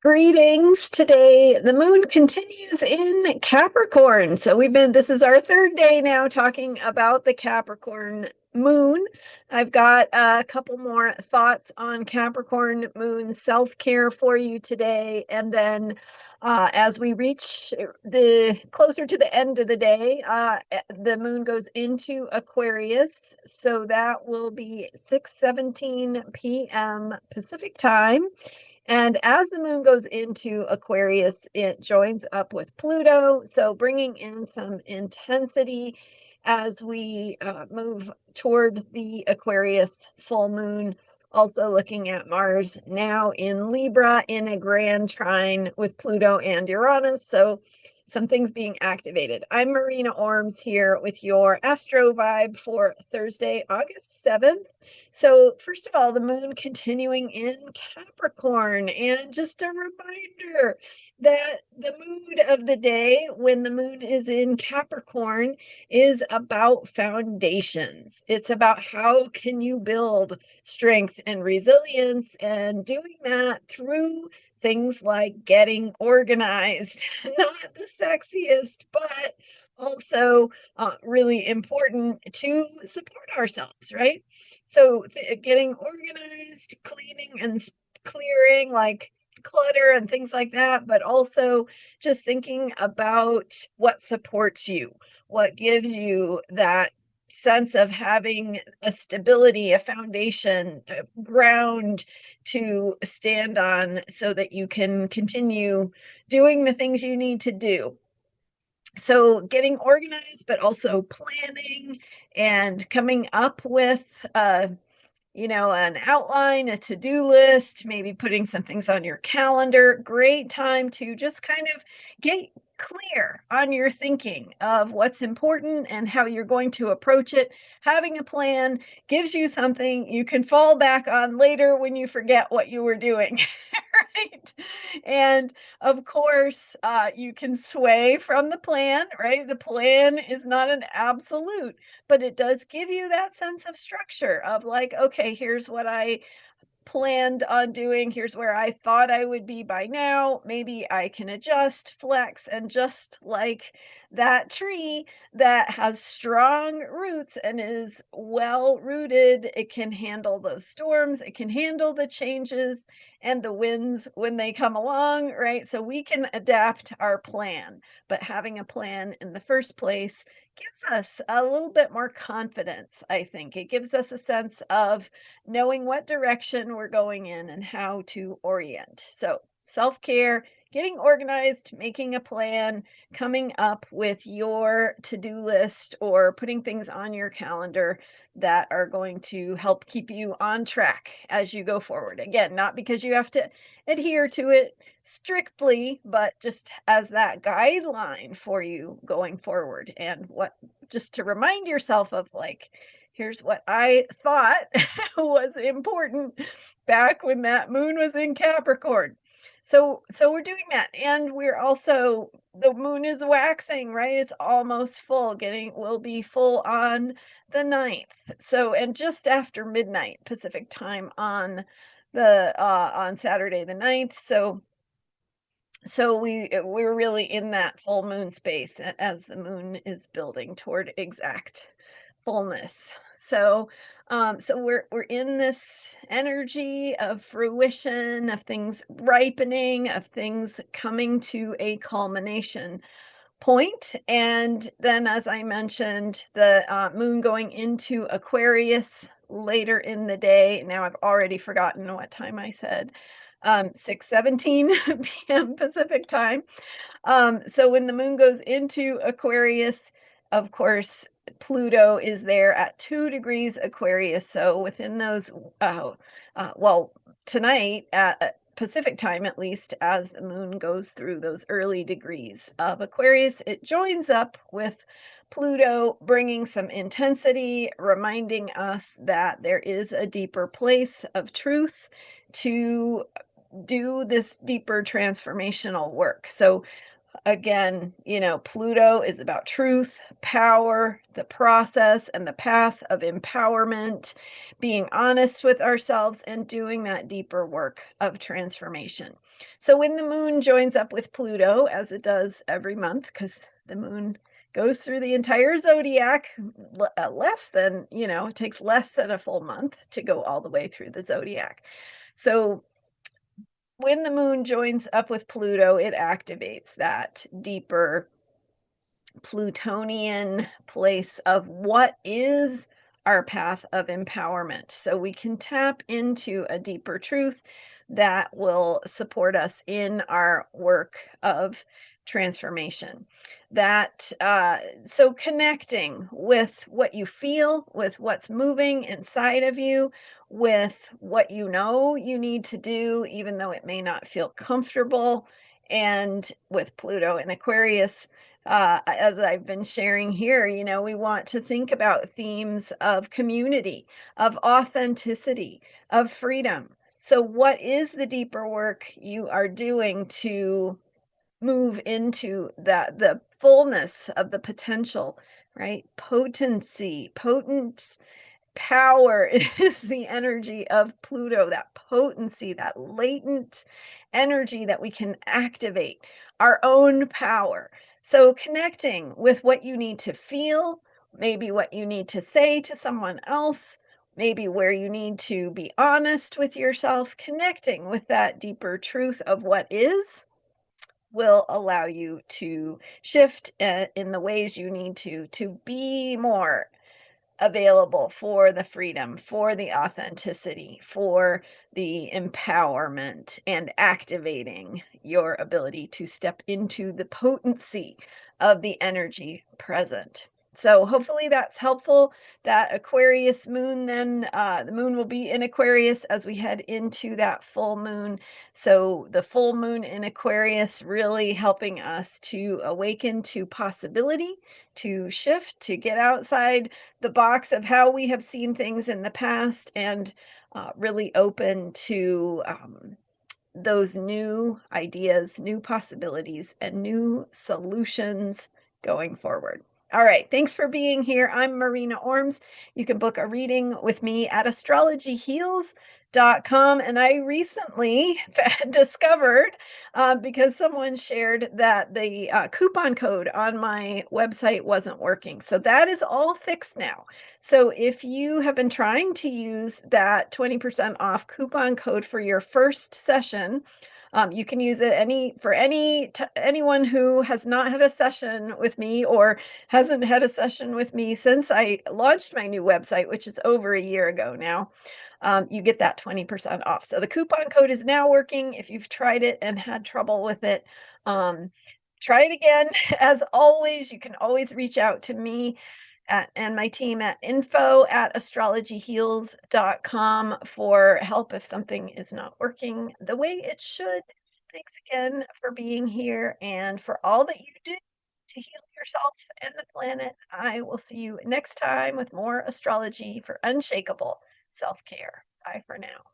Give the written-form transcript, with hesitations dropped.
Greetings. Today, the moon continues in Capricorn. So this is our third day now talking about the Capricorn moon. I've got a couple more thoughts on Capricorn moon self-care for you today. And then as we reach the closer to the end of the day, the moon goes into Aquarius. So that will be 6:17 p.m. Pacific time. And as the moon goes into Aquarius, it joins up with Pluto, so bringing in some intensity as we move toward the Aquarius full moon. Also looking at Mars now in Libra in a grand trine with Pluto and Uranus. So some things being activated. I'm Marina Orms here with your Astro vibe for Thursday, August 7th. So first of all, the moon continuing in Capricorn, and just a reminder that the mood of the day when the moon is in Capricorn is about foundations. It's about how can you build strength and resilience, and doing that through things like getting organized. Not the sexiest, but also really important to support ourselves, right? So getting organized, cleaning and clearing like clutter and things like that, but also just thinking about what supports you, what gives you that sense of having a stability, a foundation, a ground to stand on so that you can continue doing the things you need to do. So getting organized, but also planning and coming up with an outline, a to-do list, maybe putting some things on your calendar. Great time to just kind of get clear on your thinking of what's important and how you're going to approach it. Having a plan gives you something you can fall back on later when you forget what you were doing. Right? And of course, you can sway from the plan, right? The plan is not an absolute, but it does give you that sense of structure of like, okay, here's what I planned on doing. Here's where I thought I would be by now. Maybe I can adjust, flex, and just like that tree that has strong roots and is well rooted, it can handle those storms, it can handle the changes and the winds when they come along, right? So we can adapt our plan, but having a plan in the first place gives us a little bit more confidence, I think. It gives us a sense of knowing what direction we're going in and how to orient. So, self care, getting organized, making a plan, coming up with your to do list or putting things on your calendar that are going to help keep you on track as you go forward. Again, not because you have to adhere to it strictly, but just as that guideline for you going forward. And what just to remind yourself of like, here's what I thought was important back when that moon was in Capricorn. So we're doing that. And we're also the moon is waxing, right? It's almost full. Getting will be full on the 9th. So and just after midnight Pacific time on the on Saturday the 9th. So we're really in that full moon space as the moon is building toward exact fullness. So we're in this energy of fruition, of things ripening, of things coming to a culmination point. And then, as I mentioned, the moon going into Aquarius later in the day. Now I've already forgotten what time I said. 6:17 p.m. Pacific time. So when the moon goes into Aquarius, of course, Pluto is there at 2 degrees Aquarius. So within those, well, tonight at Pacific time, at least, as the moon goes through those early degrees of Aquarius, it joins up with Pluto, bringing some intensity, reminding us that there is a deeper place of truth to do this deeper transformational work. So Again, Pluto is about truth, power, the process, and the path of empowerment, being honest with ourselves and doing that deeper work of transformation. So when the moon joins up with Pluto, as it does every month, because the moon goes through the entire zodiac, less than, it takes less than a full month to go all the way through the zodiac. So when the moon joins up with Pluto, it activates that deeper Plutonian place of what is our path of empowerment. So we can tap into a deeper truth that will support us in our work of transformation. So connecting with what you feel, with what's moving inside of you, with what you know you need to do, even though it may not feel comfortable. And with Pluto in Aquarius, as I've been sharing here, we want to think about themes of community, of authenticity, of freedom. So, what is the deeper work you are doing to move into the fullness of the potential, right? Potent power is the energy of Pluto, that potency, that latent energy that we can activate our own power. So, connecting with what you need to feel, maybe what you need to say to someone else, maybe where you need to be honest with yourself, connecting with that deeper truth of what is will allow you to shift in the ways you need to be more available for the freedom, for the authenticity, for the empowerment, and activating your ability to step into the potency of the energy present. So hopefully that's helpful. That Aquarius moon, then the moon will be in Aquarius as we head into that full moon. So the full moon in Aquarius really helping us to awaken to possibility, to shift, to get outside the box of how we have seen things in the past, and really open to those new ideas, new possibilities, and new solutions going forward. All right, thanks for being here. I'm Marina Orms. You can book a reading with me at astrologyheals.com. And I recently discovered, because someone shared that the coupon code on my website wasn't working. So that is all fixed now. So if you have been trying to use that 20% off coupon code for your first session, you can use it anyone who has not had a session with me or hasn't had a session with me since I launched my new website, which is over a year ago now. You get that 20% off. So the coupon code is now working. If you've tried it and had trouble with it, um, try it again. As always, you can always reach out to me and my team at info@astrologyheals.com for help if something is not working the way it should. Thanks again for being here and for all that you do to heal yourself and the planet. I will see you next time with more astrology for unshakable self care. Bye for now.